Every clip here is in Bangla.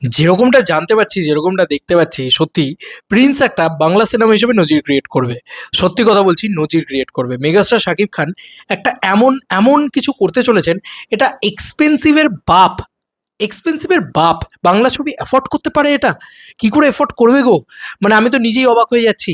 যেরকমটা জানতে পারছি, যেরকমটা দেখতে পাচ্ছি, সত্যি প্রিন্স একটা বাংলা সিনেমা হিসেবে নজির ক্রিয়েট করবে। সত্যি কথা বলছি, নজির ক্রিয়েট করবে। মেগাস্টার শাকিব খান একটা এমন এমন কিছু করতে চলেছেন, এটা এক্সপেন্সিভের বাপ। এক্সপেন্সিভের বাপ বাংলা ছবি অ্যাফোর্ড করতে পারে এটা? কি করে এফোর্ড করবে গো? মানে আমি তো নিজেই অবাক হয়ে যাচ্ছি।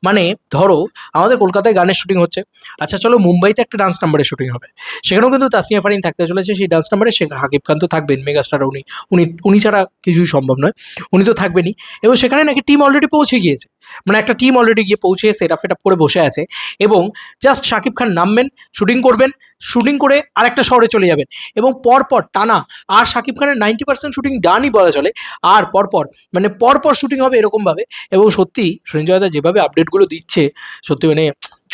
মানে ধরো, আমাদের কলকাতায় গানের শুটিং হচ্ছে, আচ্ছা চলো মুম্বাইতে একটা ডান্স নাম্বারের শুটিং হবে, সেখানেও কিন্তু তাসনিয়া ফারিন থাকতে চলেছে সেই ডান্স নাম্বারে, সে শাকিব খান তো থাকবেন, মেগাস্টার উনি। উনি উনি ছাড়া কিছুই সম্ভব নয়, উনি তো থাকবেনই। এবং সেখানে নাকি টিম অলরেডি পৌঁছে গিয়েছে, মানে একটা টিম অলরেডি গিয়ে পৌঁছে সেট আপ করে বসে আছে। এবং জাস্ট শাকিব খান নামবেন, শুটিং করবেন, শুটিং করে আরেকটা শহরে চলে যাবেন, এবং পরপর টানা আর শাকিব খানের 90% শুটিং ডানই বলা চলে। আর পরপর মানে পরপর শুটিং হবে এরকমভাবে। এবং সত্যি সঞ্জয় দা যেভাবে আপডেটগুলো দিচ্ছে, সত্যি মানে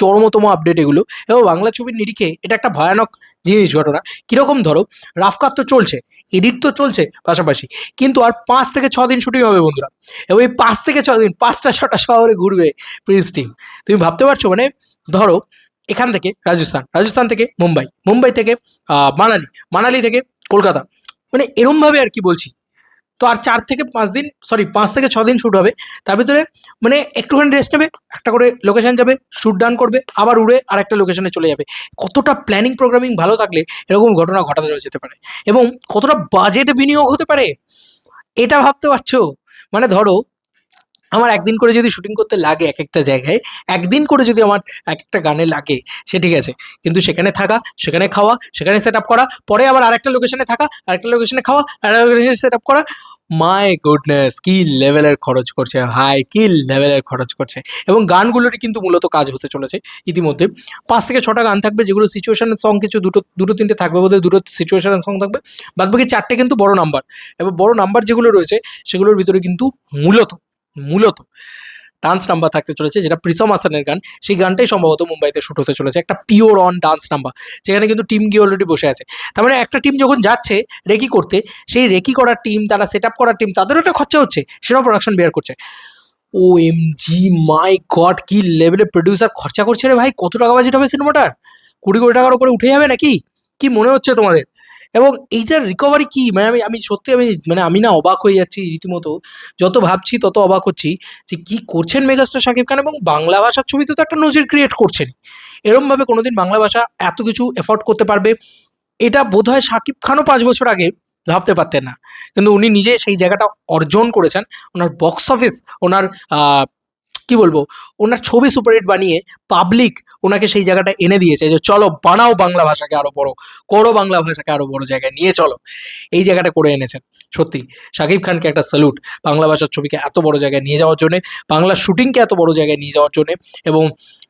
চরমতম আপডেট এগুলো। এবং বাংলা ছবির নিরিখে এটা একটা ভয়ানক জিনিস, ঘটনা। কীরকম ধরো, রাফ কাট তো চলছে, এডিট তো চলছে পাশাপাশি, কিন্তু আর 5 থেকে 6 দিন শুটিং হবে বন্ধুরা। এবং এই 5 থেকে 6 দিন 5টা 6টা শহরে ঘুরবে প্রিন্স টিম। তুমি ভাবতে পারছো? মানে ধরো, এখান থেকে রাজস্থান, রাজস্থান থেকে মুম্বাই, মুম্বাই থেকে মানালি, মানালি থেকে কলকাতা, মানে এরমভাবে আর কি বলছি। তো আর 4 থেকে 5 দিন, সরি 5 থেকে 6 দিন শ্যুট হবে। তার ভিতরে মানে একটুখানি রেস্ট নেবে, একটা করে লোকেশন যাবে, শ্যুট ডান করবে, আবার উড়ে আর একটা লোকেশনে চলে যাবে। কতটা প্ল্যানিং প্রোগ্রামিং ভালো থাকলে এরকম ঘটনা ঘটাতে যেতে পারে, এবং কতটা বাজেট বিনিয়োগ হতে পারে, এটা ভাবতে পারছো? মানে ধরো, আমার একদিন করে যদি শুটিং করতে লাগে এক একটা জায়গায়, একদিন করে যদি আমার এক একটা গানে লাগে, সে ঠিক আছে, কিন্তু সেখানে থাকা, সেখানে খাওয়া, সেখানে সেট আপ করা, পরে আবার আরেকটা লোকেশনে থাকা, আরেকটা লোকেশনে খাওয়া, আরেকটা লোকেশনে সেট আপ করা, মাই গুডনেস, কি লেভেলের খরচ করছে ভাই, কি লেভেলের খরচ করছে। এবং গানগুলোরই কিন্তু মূলত কাজ হতে চলেছে ইতিমধ্যে। 5 থেকে 6টা গান থাকবে, যেগুলো সিচুয়েশনের সং, কিছু দুটো দুটো তিনটে থাকবে বোধহয়, দুটো সিচুয়েশনের সং থাকবে, বাদবাকি 4টে কিন্তু বড় নাম্বার। এবার বড় নাম্বার যেগুলো রয়েছে, সেগুলোর ভিতরে কিন্তু মূলত মূলত ডান্স নাম্বার থাকতে চলেছে, যেটা প্রিসম হাসানের গান। সেই গানটাই সম্ভবত মুম্বাইতে শ্যুট হতে চলেছে, একটা পিওর অন ডান্স নাম্বার, যেখানে কিন্তু টিম গিয়ে অলরেডি বসে আছে। তার মানে একটা টিম যখন যাচ্ছে রেকি করতে, সেই রেকি করার টিম, তারা সেট আপ করার টিম, তাদেরও একটা খরচা হচ্ছে, সেটাও প্রোডাকশন বেয়ার করছে। ও এম জি, মাই গড, কি লেভেলের প্রডিউসার খরচা করছে রে ভাই! কত টাকা বাজেট হবে সিনেমাটার? 20 কোটি টাকার উপরে উঠে যাবে নাকি? কি মনে হচ্ছে তোমাদের? এবং এইটার রিকভারি কি, মানে আমি সত্যি, মানে আমি না অবাক হয়ে যাচ্ছি রীতিমতো। যত ভাবছি তত অবাক হচ্ছি যে কি করছেন মেগাস্টার শাকিব খান। এবং বাংলা ভাষার ছবিতে তো একটা নজির ক্রিয়েট করছেন। এরমভাবে কোনোদিন বাংলা ভাষা এত কিছু এফোর্ড করতে পারবে, এটা বোধহয় শাকিব খানও 5 বছর আগে ভাবতে পারতেন না। কিন্তু উনি নিজে সেই জায়গাটা অর্জন করেছেন। ওনার বক্স অফিস, ওনার কি বলবো, ওনার ছবি সুপারহিট বানিয়ে পাবলিক ওনাকে সেই জায়গাটা এনে দিয়েছে, যে চলো বানাও বাংলা ভাষাকে আরো বড় করো, বাংলা ভাষাকে আরো বড় জায়গায় নিয়ে চলো। এই জায়গাটা করে এনেছেন। সত্যি শাকিব খানকে একটা স্যালুট, বাংলা ভাষার ছবিকে এত বড় জায়গায় নিয়ে যাওয়ার জন্যে, বাংলা শুটিংকে এত বড় জায়গায় নিয়ে যাওয়ার জন্যে, এবং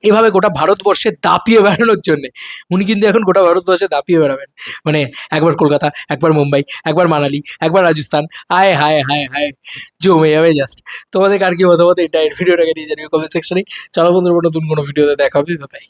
এভাবে গোটা ভারতবর্ষে দাপিয়ে বেড়ানোর জন্যে। উনি কিন্তু এখন গোটা ভারতবর্ষে দাপিয়ে বেড়াবেন। মানে একবার কলকাতা, একবার মুম্বাই, একবার মানালি, একবার রাজস্থান। হায় হায় হায় হায়, জমে যাবে জাস্ট। তোমাদের আর কি মতামত এই ভিডিওটাকে নিয়ে জানিও কমেন্ট সেকশনে। চলো বন্ধুরা, নতুন কোনো ভিডিওতে দেখা হবে, বাই।